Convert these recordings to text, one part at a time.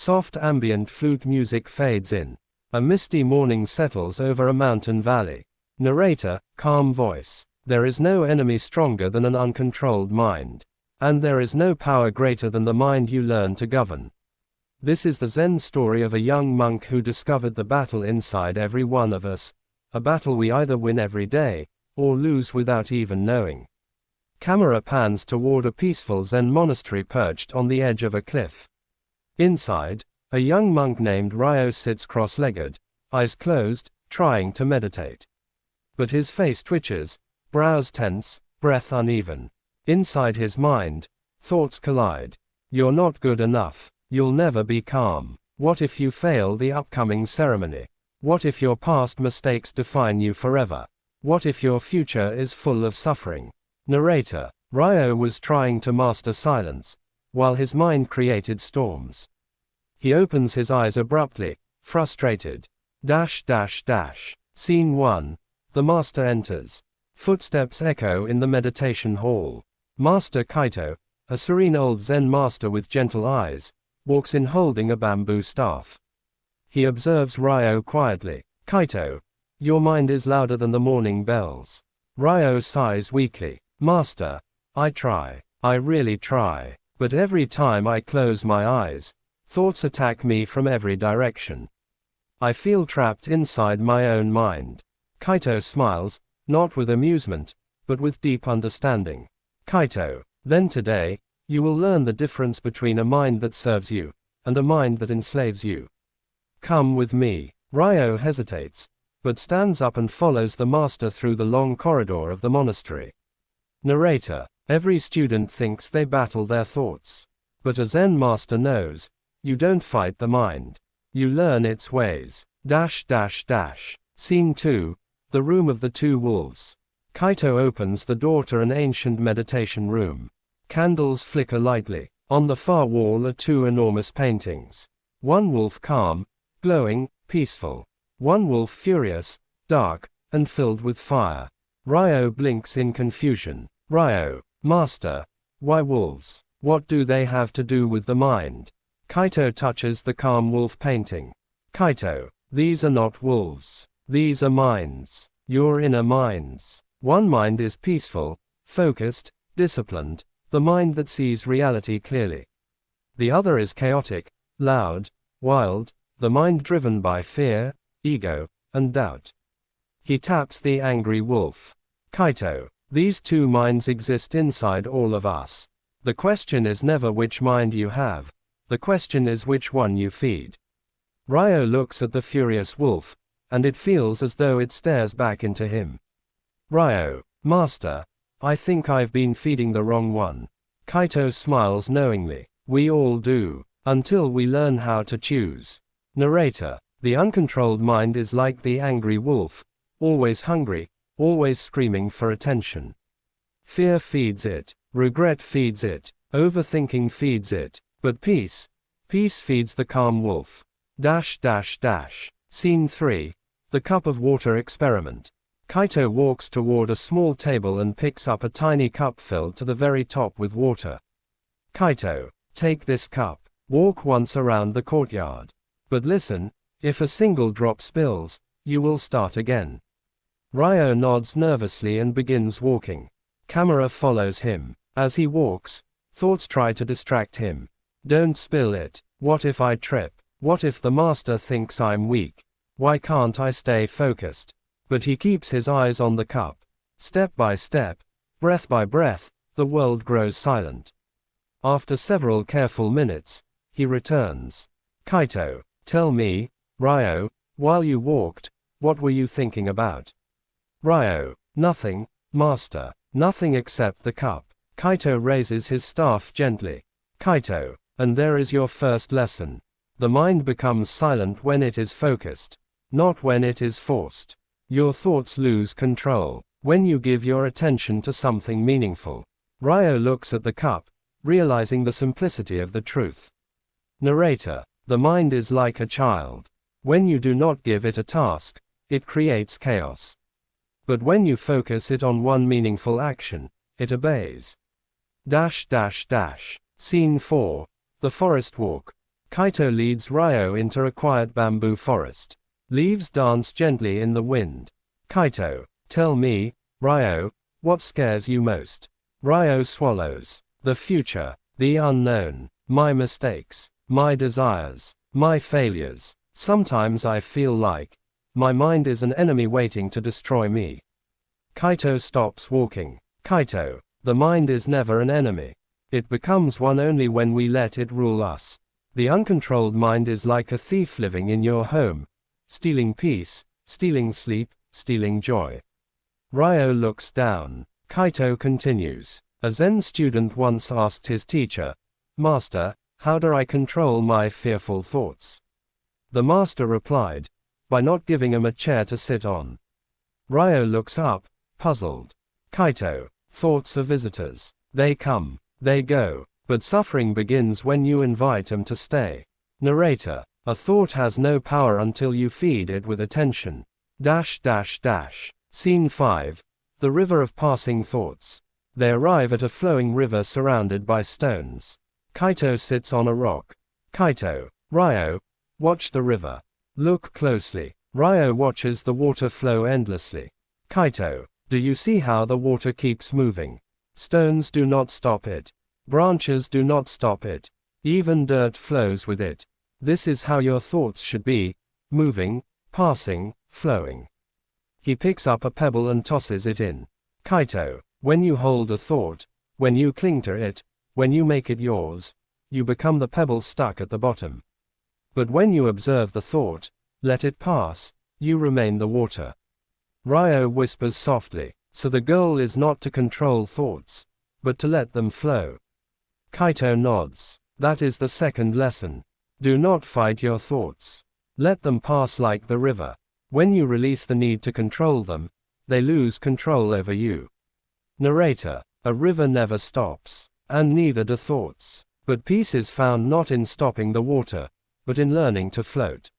Soft ambient flute music fades in. A misty morning settles over a mountain valley. Narrator, calm voice. There is no enemy stronger than an uncontrolled mind. And there is no power greater than the mind you learn to govern. This is the Zen story of a young monk who discovered the battle inside every one of us, a battle we either win every day, or lose without even knowing. Camera pans toward a peaceful Zen monastery perched on the edge of a cliff. Inside, a young monk named Ryo sits cross-legged, eyes closed, trying to meditate. But his face twitches, brows tense, breath uneven. Inside his mind, thoughts collide. You're not good enough. You'll never be calm. What if you fail the upcoming ceremony? What if your past mistakes define you forever? What if your future is full of suffering? Narrator, Ryo was trying to master silence, while his mind created storms. He opens his eyes abruptly, frustrated. Scene 1. The master enters. Footsteps echo in the meditation hall. Master Kaito, a serene old Zen master with gentle eyes, walks in holding a bamboo staff. He observes Ryo quietly. Kaito, your mind is louder than the morning bells. Ryo sighs weakly. Master, I try. I really try. But every time I close my eyes, thoughts attack me from every direction. I feel trapped inside my own mind. Kaito smiles, not with amusement, but with deep understanding. Kaito, then today, you will learn the difference between a mind that serves you, and a mind that enslaves you. Come with me. Ryo hesitates, but stands up and follows the master through the long corridor of the monastery. Narrator, every student thinks they battle their thoughts. But a Zen master knows, you don't fight the mind. You learn its ways. Scene 2. The room of the two wolves. Kaito opens the door to an ancient meditation room. Candles flicker lightly. On the far wall are two enormous paintings. One wolf calm, glowing, peaceful. One wolf furious, dark, and filled with fire. Ryo blinks in confusion. Ryo, master, why wolves? What do they have to do with the mind? Kaito touches the calm wolf painting. Kaito, these are not wolves. These are minds. Your inner minds. One mind is peaceful, focused, disciplined, the mind that sees reality clearly. The other is chaotic, loud, wild, the mind driven by fear, ego, and doubt. He taps the angry wolf. Kaito, these two minds exist inside all of us. The question is never which mind you have. The question is which one you feed. Ryo looks at the furious wolf, and it feels as though it stares back into him. Ryo, master, I think I've been feeding the wrong one. Kaito smiles knowingly. We all do, until we learn how to choose. Narrator, the uncontrolled mind is like the angry wolf, always hungry, always screaming for attention. Fear feeds it, regret feeds it, overthinking feeds it, but peace feeds the calm wolf. Scene 3. The cup of water experiment. Kaito walks toward a small table and picks up a tiny cup filled to the very top with water. Kaito, take this cup. Walk once around the courtyard. But listen, if a single drop spills, you will start again. Ryo nods nervously and begins walking. Camera follows him. As he walks, thoughts try to distract him. Don't spill it. What if I trip? What if the master thinks I'm weak? Why can't I stay focused? But he keeps his eyes on the cup. Step by step, breath by breath, the world grows silent. After several careful minutes, he returns. Kaito, tell me, Ryo, while you walked, what were you thinking about? Ryo, nothing, master, nothing except the cup. Kaito raises his staff gently. Kaito, and there is your first lesson. The mind becomes silent when it is focused, not when it is forced. Your thoughts lose control when you give your attention to something meaningful. Ryo looks at the cup, realizing the simplicity of the truth. Narrator, the mind is like a child. When you do not give it a task, it creates chaos. But when you focus it on one meaningful action, it obeys. Scene 4. The forest walk. Kaito leads Ryo into a quiet bamboo forest. Leaves dance gently in the wind. Kaito, tell me, Ryo, what scares you most? Ryo swallows. The future, the unknown, my mistakes, my desires, my failures. Sometimes I feel like my mind is an enemy waiting to destroy me. Kaito stops walking. Kaito, the mind is never an enemy. It becomes one only when we let it rule us. The uncontrolled mind is like a thief living in your home, stealing peace, stealing sleep, stealing joy. Ryo looks down. Kaito continues. A Zen student once asked his teacher, "Master, how do I control my fearful thoughts?" The master replied, "By not giving him a chair to sit on." Ryo looks up, puzzled. Kaito, thoughts are visitors. They come, they go, but suffering begins when you invite them to stay. Narrator, a thought has no power until you feed it with attention. Scene 5. The river of passing thoughts. They arrive at a flowing river surrounded by stones. Kaito sits on a rock. Kaito, Ryo, watch the river. Look closely. Ryo watches the water flow endlessly. Kaito, do you see how the water keeps moving? Stones do not stop it. Branches do not stop it. Even dirt flows with it. This is how your thoughts should be, moving, passing, flowing. He picks up a pebble and tosses it in. Kaito, when you hold a thought, when you cling to it, when you make it yours, you become the pebble stuck at the bottom. But when you observe the thought, let it pass, you remain the water. Ryo whispers softly, so the goal is not to control thoughts, but to let them flow. Kaito nods. That is the second lesson. Do not fight your thoughts. Let them pass like the river. When you release the need to control them, they lose control over you. Narrator, a river never stops, and neither do thoughts. But peace is found not in stopping the water, but in learning to float.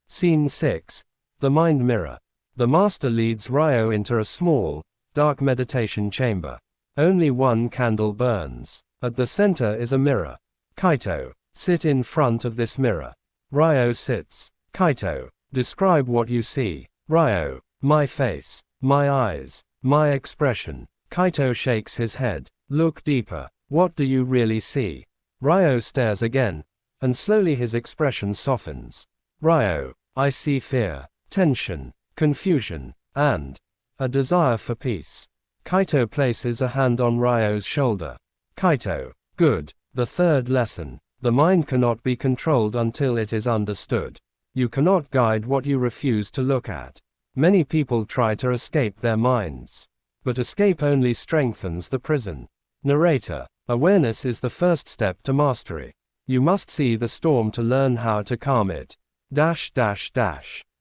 Scene 6. The mind mirror. The master leads Ryo into a small, dark meditation chamber. Only one candle burns. At the center is a mirror. Kaito, sit in front of this mirror. Ryo sits. Kaito, describe what you see. Ryo, my face, my eyes, my expression. Kaito shakes his head. Look deeper. What do you really see? Ryo stares again, and slowly his expression softens. Ryo, I see fear, tension, confusion, and a desire for peace. Kaito places a hand on Ryo's shoulder. Kaito, good. The third lesson. The mind cannot be controlled until it is understood. You cannot guide what you refuse to look at. Many people try to escape their minds. But escape only strengthens the prison. Narrator, awareness is the first step to mastery. You must see the storm to learn how to calm it.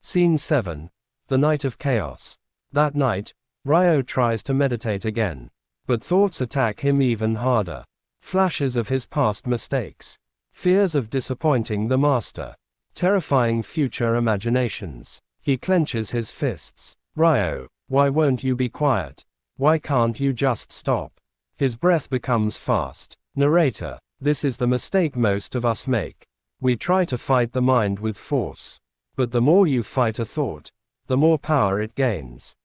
Scene 7. The night of chaos. That night, Ryo tries to meditate again. But thoughts attack him even harder. Flashes of his past mistakes. Fears of disappointing the master. Terrifying future imaginations. He clenches his fists. Ryo, why won't you be quiet? Why can't you just stop? His breath becomes fast. Narrator, this is the mistake most of us make. We try to fight the mind with force. But the more you fight a thought, the more power it gains.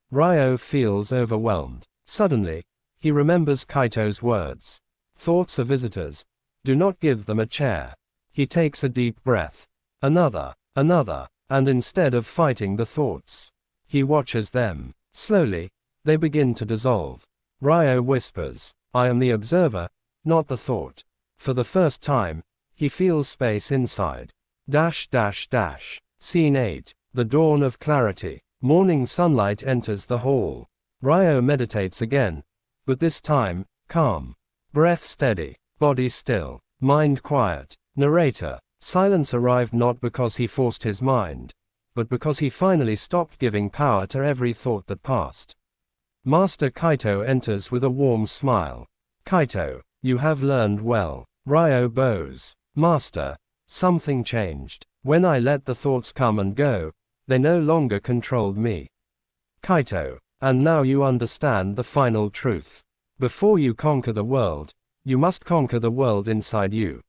Ryo feels overwhelmed. Suddenly, he remembers Kaito's words. Thoughts are visitors. Do not give them a chair. He takes a deep breath. Another, and instead of fighting the thoughts, he watches them. Slowly, they begin to dissolve. Ryo whispers, I am the observer, not the thought. For the first time, he feels space inside. Scene 8. The dawn of clarity. Morning sunlight enters the hall. Ryo meditates again, but this time, calm. Breath steady, body still, mind quiet. Narrator, silence arrived not because he forced his mind, but because he finally stopped giving power to every thought that passed. Master Kaito enters with a warm smile. Kaito, you have learned well. Ryo bows. Master, something changed. When I let the thoughts come and go, they no longer controlled me. Kaito, and now you understand the final truth. Before you conquer the world, you must conquer the world inside you.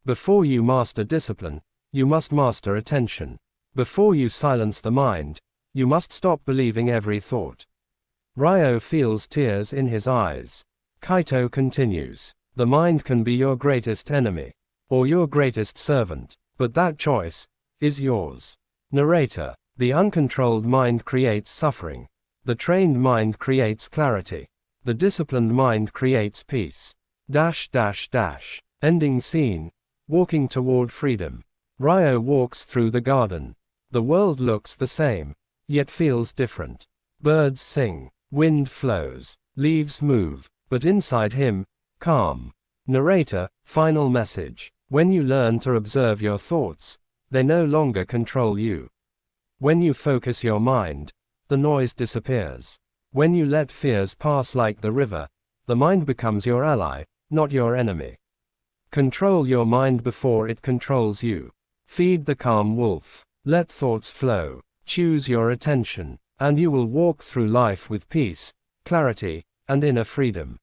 Before you master discipline, you must master attention. Before you silence the mind, you must stop believing every thought. Ryo feels tears in his eyes. Kaito continues. The mind can be your greatest enemy, or your greatest servant, but that choice is yours. Narrator. The uncontrolled mind creates suffering. The trained mind creates clarity. The disciplined mind creates peace. Ending scene. Walking toward freedom. Ryo walks through the garden. The world looks the same, yet feels different. Birds sing. Wind flows. Leaves move. But inside him, calm. Narrator. Final message. When you learn to observe your thoughts, they no longer control you. When you focus your mind, the noise disappears. When you let fears pass like the river, the mind becomes your ally, not your enemy. Control your mind before it controls you. Feed the calm wolf. Let thoughts flow. Choose your attention, and you will walk through life with peace, clarity, and inner freedom.